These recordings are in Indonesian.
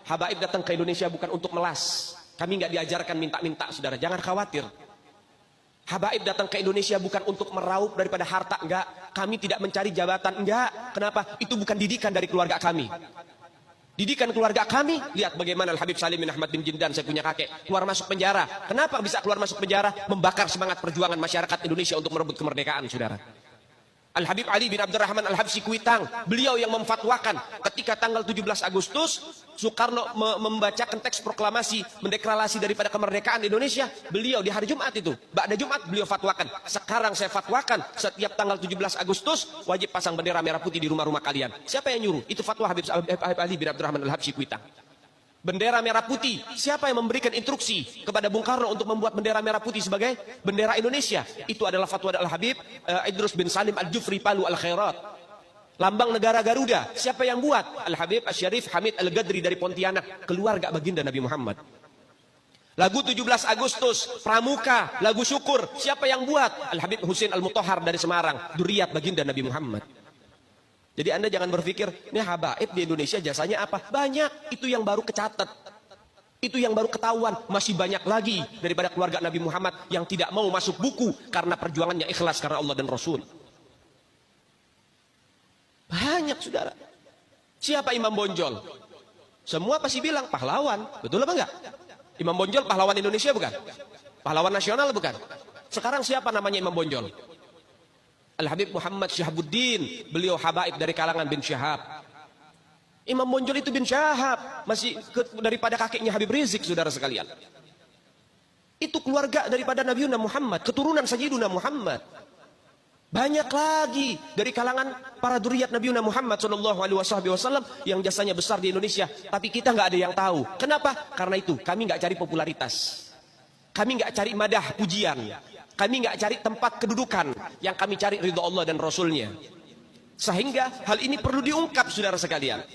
Habaib datang ke Indonesia bukan untuk melas. Kami nggak diajarkan minta-minta, saudara. Jangan khawatir. Habaib datang ke Indonesia bukan untuk meraup daripada harta, enggak. Kami tidak mencari jabatan, enggak. Kenapa? Itu bukan didikan dari keluarga kami. Didikan keluarga kami, lihat bagaimana Al Habib Salim bin Ahmad bin Jindan, saya punya kakek, keluar masuk penjara. Kenapa bisa keluar masuk penjara? Membakar semangat perjuangan masyarakat Indonesia untuk merebut kemerdekaan, saudara. Al Habib Ali bin Abdurrahman Al Habsyi Kuitang, beliau yang memfatwakan ketika tanggal 17 Agustus Soekarno membacakan teks proklamasi mendeklarasi daripada kemerdekaan Indonesia. Beliau di hari Jumat itu, ba'da Jumat beliau fatwakan, sekarang saya fatwakan setiap tanggal 17 Agustus wajib pasang bendera merah putih di rumah-rumah kalian. Siapa yang nyuruh? Itu fatwa Habib Ali bin Abdurrahman Al Habsyi Kuitang. Bendera merah putih, siapa yang memberikan instruksi kepada Bung Karno untuk membuat bendera merah putih sebagai bendera Indonesia? Itu adalah fatwa Al-Habib Idrus bin Salim Al-Jufri Palu Al-Khairat. Lambang negara Garuda, siapa yang buat? Al-Habib Asy-Syarif Hamid Al-Gadri dari Pontianak, keluarga baginda Nabi Muhammad. Lagu 17 Agustus, Pramuka, lagu syukur, siapa yang buat? Al-Habib Husain Al-Mutahhar dari Semarang, dzurriyyah baginda Nabi Muhammad. Jadi Anda jangan berpikir, ini habaib di Indonesia jasanya apa? Banyak, itu yang baru kecatat. Itu yang baru ketahuan. Masih banyak lagi daripada keluarga Nabi Muhammad yang tidak mau masuk buku karena perjuangannya ikhlas karena Allah dan Rasul. Banyak, saudara. Siapa Imam Bonjol? Semua pasti bilang pahlawan. Betul apa enggak? Imam Bonjol pahlawan Indonesia bukan? Pahlawan nasional bukan? Sekarang siapa namanya Imam Bonjol? Al-Habib Muhammad Syihabuddin, beliau habaib dari kalangan bin Syahab. Imam Bonjol itu bin Syahab, masih daripada kakeknya Habib Rizik, saudara sekalian. Itu keluarga daripada Nabiuna Muhammad, keturunan Sayyiduna Muhammad. Banyak lagi dari kalangan para dzurriyyat Nabiuna Muhammad sallallahu alaihi wasallam yang jasanya besar di Indonesia, tapi kita nggak ada yang tahu. Kenapa? Karena itu kami nggak cari popularitas, kami nggak cari madah pujian. Kami nggak cari tempat kedudukan, yang kami cari ridho Allah dan Rasulnya. Sehingga hal ini perlu diungkap, saudara sekalian.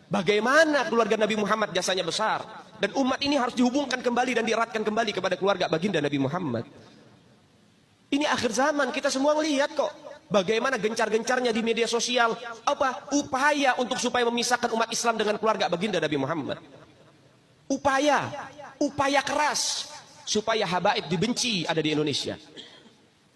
Bagaimana keluarga Nabi Muhammad jasanya besar, dan umat ini harus dihubungkan kembali dan dieratkan kembali kepada keluarga baginda Nabi Muhammad. Ini akhir zaman, kita semua melihat kok bagaimana gencar-gencarnya di media sosial apa upaya untuk supaya memisahkan umat Islam dengan keluarga baginda Nabi Muhammad. Upaya keras supaya habaib dibenci ada di Indonesia.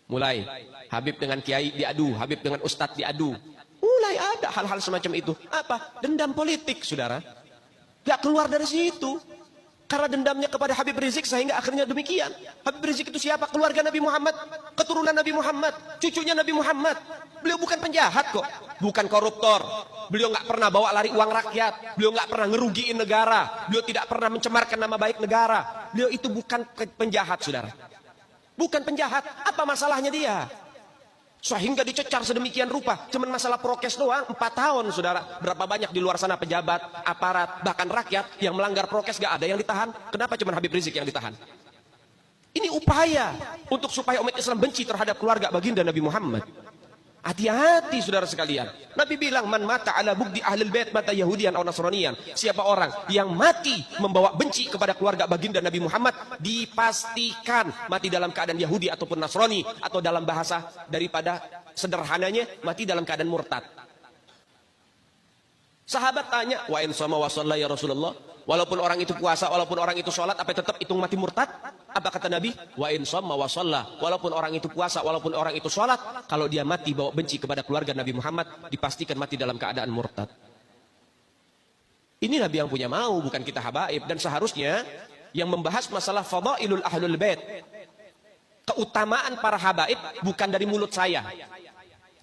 Mulai Habib dengan kiai diadu, Habib dengan ustadz diadu. Mulai ada hal-hal semacam itu. Apa? Dendam politik, saudara. Gak keluar dari situ. Karena dendamnya kepada Habib Rizik sehingga akhirnya demikian. Habib Rizik itu siapa? Keluarga Nabi Muhammad, keturunan Nabi Muhammad, cucunya Nabi Muhammad. Beliau bukan penjahat kok, bukan koruptor. Beliau nggak pernah bawa lari uang rakyat. Beliau nggak pernah ngerugiin negara. Beliau tidak pernah mencemarkan nama baik negara. Beliau itu bukan penjahat, saudara. Bukan penjahat. Apa masalahnya dia? Sehingga dicecar sedemikian rupa. Cuman masalah prokes doang, 4 tahun, saudara. Berapa banyak di luar sana pejabat, aparat, bahkan rakyat yang melanggar prokes gak ada yang ditahan. Kenapa cuman Habib Rizik yang ditahan? Ini upaya untuk supaya umat Islam benci terhadap keluarga baginda Nabi Muhammad. Hati-hati, saudara sekalian. Nabi bilang, man mata ala bugdi ahlul bait mata yahudian atau nasranian. Siapa orang yang mati membawa benci kepada keluarga baginda Nabi Muhammad, dipastikan mati dalam keadaan Yahudi ataupun Nasrani, atau dalam bahasa daripada sederhananya mati dalam keadaan murtad. Sahabat tanya, wa in sama wa shalla ya Rasulullah, walaupun orang itu puasa, walaupun orang itu sholat, apa tetap hitung mati murtad? Apa kata Nabi? Wa in sama wa shalla, walaupun orang itu puasa, walaupun orang itu sholat, kalau dia mati bawa benci kepada keluarga Nabi Muhammad, dipastikan mati dalam keadaan murtad. Ini Nabi yang punya mau, bukan kita habaib. Dan seharusnya yang membahas masalah fadailul ahlul bait, keutamaan para habaib, bukan dari mulut saya,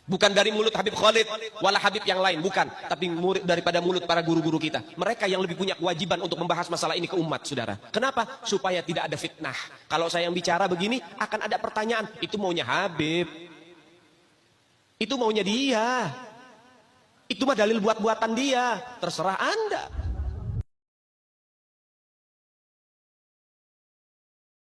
bukan dari mulut Habib Khalid, wala Habib yang lain, bukan. Tapi daripada mulut para guru-guru kita. Mereka yang lebih punya kewajiban untuk membahas masalah ini ke umat, saudara. Kenapa? Supaya tidak ada fitnah. Kalau saya yang bicara begini, akan ada pertanyaan. Itu maunya Habib. Itu maunya dia. Itu mah dalil buat-buatan dia. Terserah Anda.